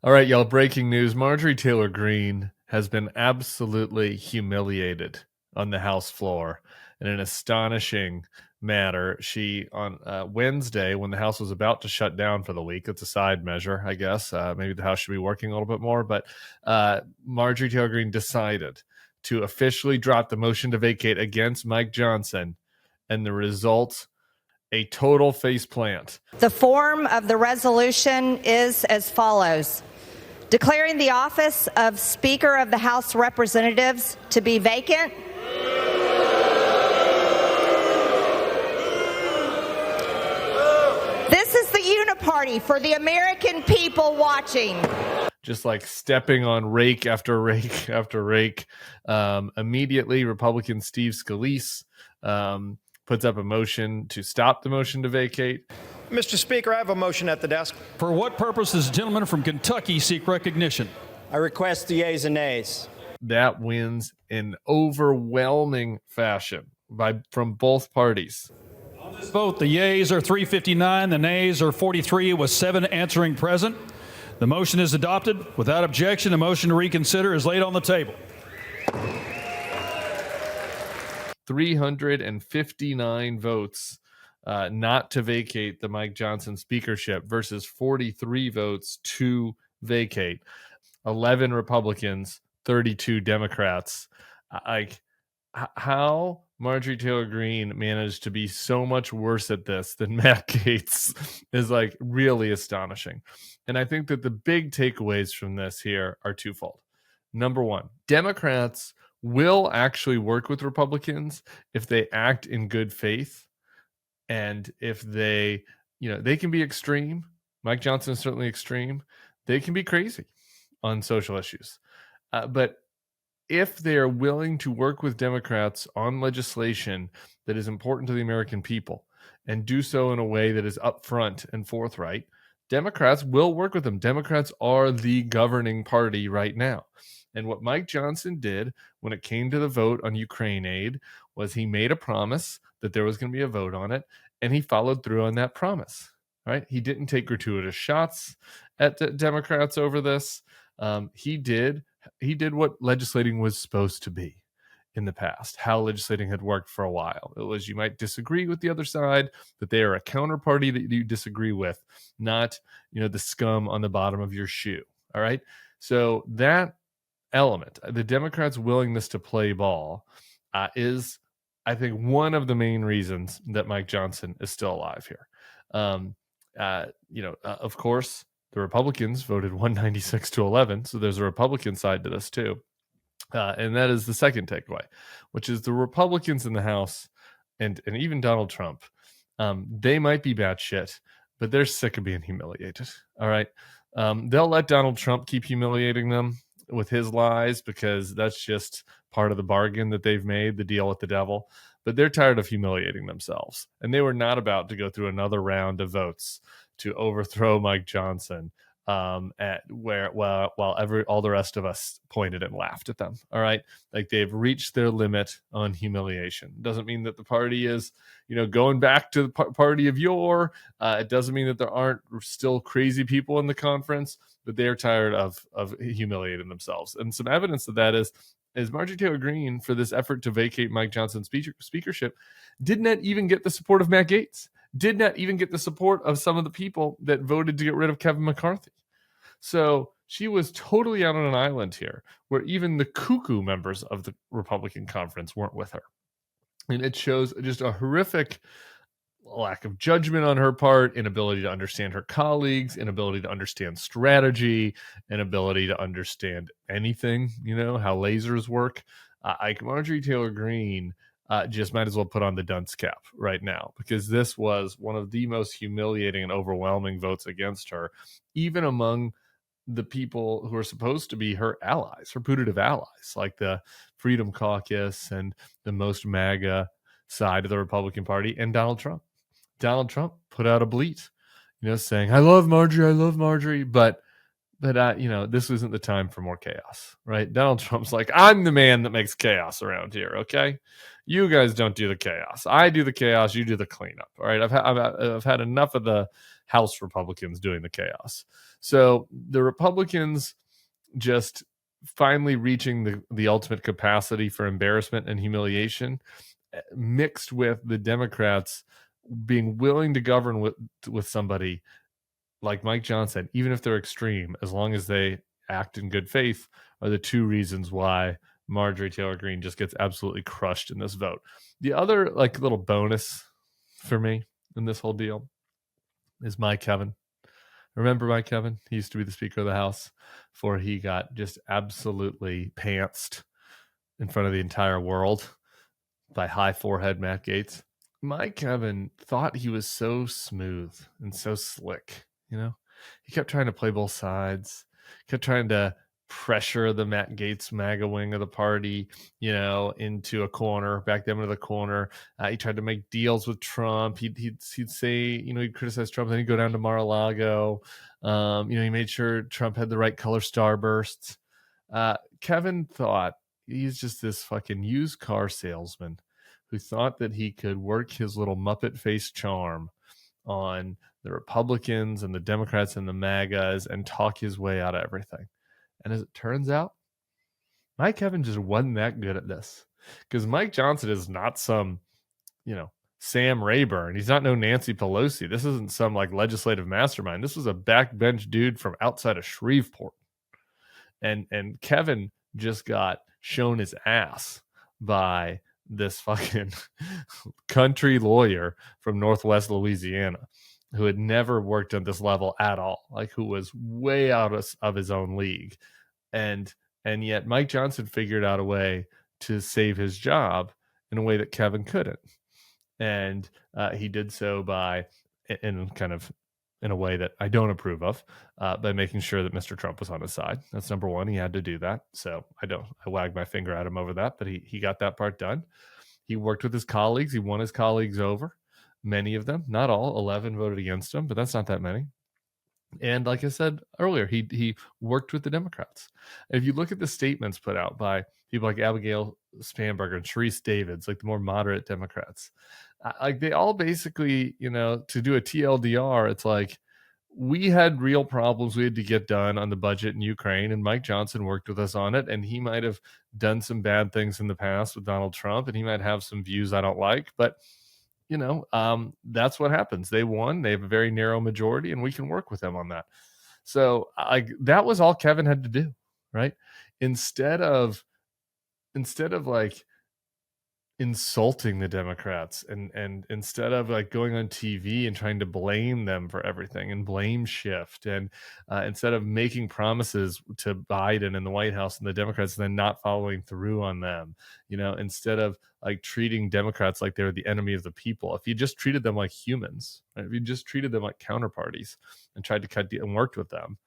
All right, y'all, breaking news. Marjorie Taylor Greene has been absolutely humiliated on the House floor in an astonishing manner. She, on Wednesday, when the House was about to shut down for the week, it's a side measure, I guess. Maybe the House should be working a little bit more, but Marjorie Taylor Greene decided to officially drop the motion to vacate against Mike Johnson, and the result, a total faceplant. The form of the resolution is as follows. Declaring the office of Speaker of the House of Representatives to be vacant. This is the uniparty for the American people watching. Just like stepping on rake after rake after rake. Immediately, Republican Steve Scalise puts up a motion to stop the motion to vacate. Mr. Speaker, I have a motion at the desk. For what purpose does the gentleman from Kentucky seek recognition? I request the yeas and nays. That wins in overwhelming fashion from both parties. On this vote, the yeas are 359, the nays are 43, with 7 answering present. The motion is adopted. Without objection, the motion to reconsider is laid on the table. 359 votes not to vacate the Mike Johnson speakership versus 43 votes to vacate. 11 Republicans, 32 Democrats. Like, how Marjorie Taylor Greene managed to be so much worse at this than Matt Gaetz is like really astonishing. And I think that the big takeaways from this here are twofold. Number one, Democrats will actually work with Republicans if they act in good faith. And if they, they can be extreme. Mike Johnson is certainly extreme. They can be crazy on social issues. But if they are willing to work with Democrats on legislation that is important to the American people and do so in a way that is upfront and forthright, Democrats will work with them. Democrats are the governing party right now. And what Mike Johnson did when it came to the vote on Ukraine aid was he made a promise that there was going to be a vote on it, and he followed through on that promise. Right? He didn't take gratuitous shots at the Democrats over this. He did what legislating was supposed to be in the past, how legislating had worked for a while. It was, you might disagree with the other side, but they are a counterparty that you disagree with, not, the scum on the bottom of your shoe. All right. So that element, the Democrats' willingness to play ball, is, I think, one of the main reasons that Mike Johnson is still alive here. Of course, the Republicans voted 196-11, so there's a Republican side to this too. And that is the second takeaway, which is the Republicans in the House and even Donald Trump, they might be batshit, but they're sick of being humiliated. All right. They'll let Donald Trump keep humiliating them with his lies because that's just part of the bargain that they've made, the deal with the devil. But they're tired of humiliating themselves. And they were not about to go through another round of votes to overthrow Mike Johnson while all the rest of us pointed and laughed at them. All right. Like, they've reached their limit on humiliation. Doesn't mean that the party is, going back to the party of yore. It doesn't mean that there aren't still crazy people in the conference, but they're tired of humiliating themselves. And some evidence of that is Marjorie Taylor Greene, for this effort to vacate Mike Johnson's speakership, did not even get the support of Matt Gaetz, did not even get the support of some of the people that voted to get rid of Kevin McCarthy. So she was totally out on an island here, where even the cuckoo members of the Republican conference weren't with her. And it shows just a horrific lack of judgment on her part, inability to understand her colleagues, inability to understand strategy, inability to understand anything, how lasers work. Marjorie Taylor Greene just might as well put on the dunce cap right now, because this was one of the most humiliating and overwhelming votes against her, even among the people who are supposed to be her allies, her putative allies, like the Freedom Caucus and the most MAGA side of the Republican Party, and Donald Trump. Donald Trump put out a bleat, saying, I love Marjorie, but this isn't the time for more chaos, right? Donald Trump's like, I'm the man that makes chaos around here, okay? You guys don't do the chaos. I do the chaos, you do the cleanup, all right? I've had enough of the House Republicans doing the chaos. So the Republicans just finally reaching the ultimate capacity for embarrassment and humiliation, mixed with the Democrats being willing to govern with somebody like Mike Johnson, even if they're extreme, as long as they act in good faith, are the two reasons why Marjorie Taylor Greene just gets absolutely crushed in this vote. The other like little bonus for me in this whole deal is Mike Kevin. Remember Mike Kevin? He used to be the Speaker of the House before he got just absolutely pantsed in front of the entire world by high forehead Matt Gaetz. Mike Kevin thought he was so smooth and so slick, you know? He kept trying to play both sides, kept trying to pressure the Matt Gaetz MAGA wing of the party, you know, into a corner, back them into the corner. He tried to make deals with Trump. He'd say, you know, he'd criticize Trump, then he'd go down to Mar-a-Lago. You know, he made sure Trump had the right color starbursts. Kevin thought he's just this fucking used car salesman who thought that he could work his little Muppet face charm on the Republicans and the Democrats and the MAGAs and talk his way out of everything. And as it turns out, Mike Kevin just wasn't that good at this, because Mike Johnson is not some, you know, Sam Rayburn. He's not no Nancy Pelosi. This isn't some like legislative mastermind. This was a backbench dude from outside of Shreveport. And Kevin just got shown his ass by this fucking country lawyer from Northwest Louisiana who had never worked at this level at all, like who was way out of his own league. And yet Mike Johnson figured out a way to save his job in a way that Kevin couldn't. And he did so by, in a way that I don't approve of, by making sure that Mr. Trump was on his side. That's number one. He had to do that. So I wag my finger at him over that, but he got that part done. He worked with his colleagues. He won his colleagues over. Many of them, not all, 11 voted against him, but that's not that many. And like I said earlier, he worked with the Democrats. If you look at the statements put out by people like Abigail Spanberger and Sharice Davids, like the more moderate Democrats, like they all basically, you know, to do a TLDR, it's like, we had real problems we had to get done on the budget in Ukraine, and Mike Johnson worked with us on it, and he might have done some bad things in the past with Donald Trump, and he might have some views I don't like, but you know, that's what happens. They won. They have a very narrow majority, and we can work with them on that. So that was all Kevin had to do, right? Instead of like insulting the Democrats and instead of like going on TV and trying to blame them for everything and blame shift, and instead of making promises to Biden and the White House and the Democrats and then not following through on them, you know, instead of like treating Democrats like they're the enemy of the people, if you just treated them like humans, right? If you just treated them like counterparties and tried to cut and worked with them,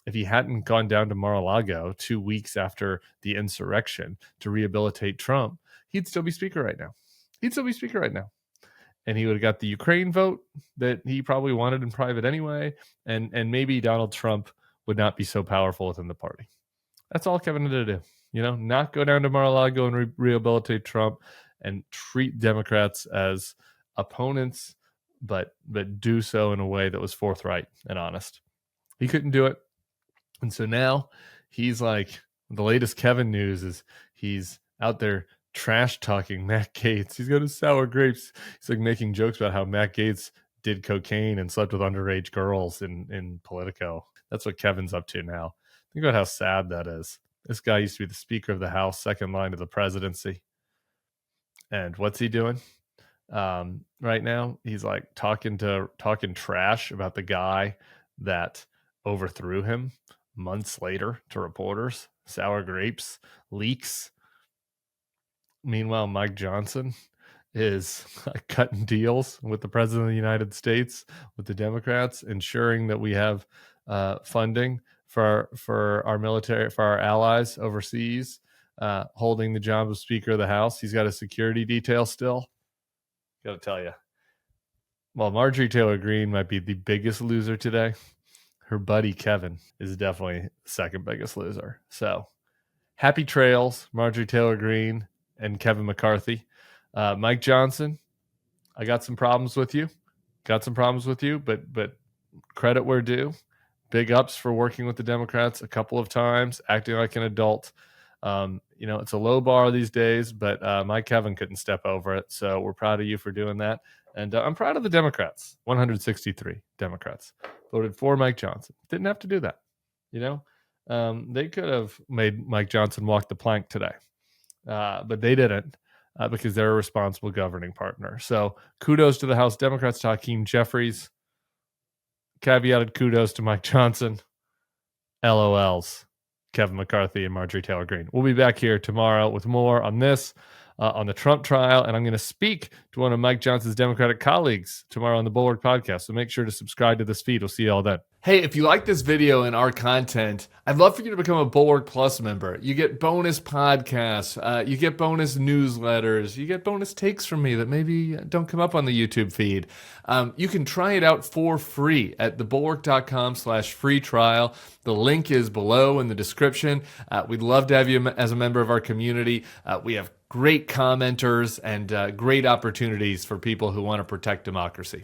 if he hadn't gone down to Mar-a-Lago 2 weeks after the insurrection to rehabilitate Trump, he'd still be speaker right now. And he would have got the Ukraine vote that he probably wanted in private anyway. And maybe Donald Trump would not be so powerful within the party. That's all Kevin had to do. You know, not go down to Mar-a-Lago and rehabilitate Trump and treat Democrats as opponents, but do so in a way that was forthright and honest. He couldn't do it. And so now he's like, the latest Kevin news is he's out there trash talking Matt Gaetz. He's got his sour grapes. He's like making jokes about how Matt Gaetz did cocaine and slept with underage girls in Politico. That's what Kevin's up to now. Think about how sad that is. This guy used to be the Speaker of the House, second line of the presidency. And what's he doing? Right now, he's like talking trash about the guy that overthrew him months later to reporters. Sour grapes, leaks. Meanwhile, Mike Johnson is cutting deals with the President of the United States, with the Democrats, ensuring that we have funding for our military, for our allies overseas, holding the job of Speaker of the House. He's got a security detail still. Got to tell you, while Marjorie Taylor Greene might be the biggest loser today, her buddy Kevin is definitely the second biggest loser. So happy trails, Marjorie Taylor Greene and Kevin McCarthy. Mike Johnson, I got some problems with you. got some problems with you, but credit where due. Big ups for working with the Democrats a couple of times, acting like an adult. It's a low bar these days, but my Kevin couldn't step over it. So we're proud of you for doing that. And I'm proud of the Democrats. 163 Democrats voted for Mike Johnson. Didn't have to do that. They could have made Mike Johnson walk the plank today, but they didn't because they're a responsible governing partner. So kudos to the House Democrats, to Hakeem Jeffries. Caveated kudos to Mike Johnson. LOLs, Kevin McCarthy and Marjorie Taylor Greene. We'll be back here tomorrow with more on this, on the Trump trial, and I'm going to speak to one of Mike Johnson's Democratic colleagues tomorrow on the Bulwark podcast, so make sure to subscribe to this feed. We'll see you all then. Hey, if you like this video and our content, I'd love for you to become a Bulwark Plus member. You get bonus podcasts, you get bonus newsletters, you get bonus takes from me that maybe don't come up on the YouTube feed. You can try it out for free at thebulwark.com/free trial. The link is below in the description. We'd love to have you as a member of our community. We have great commenters and great opportunities for people who want to protect democracy.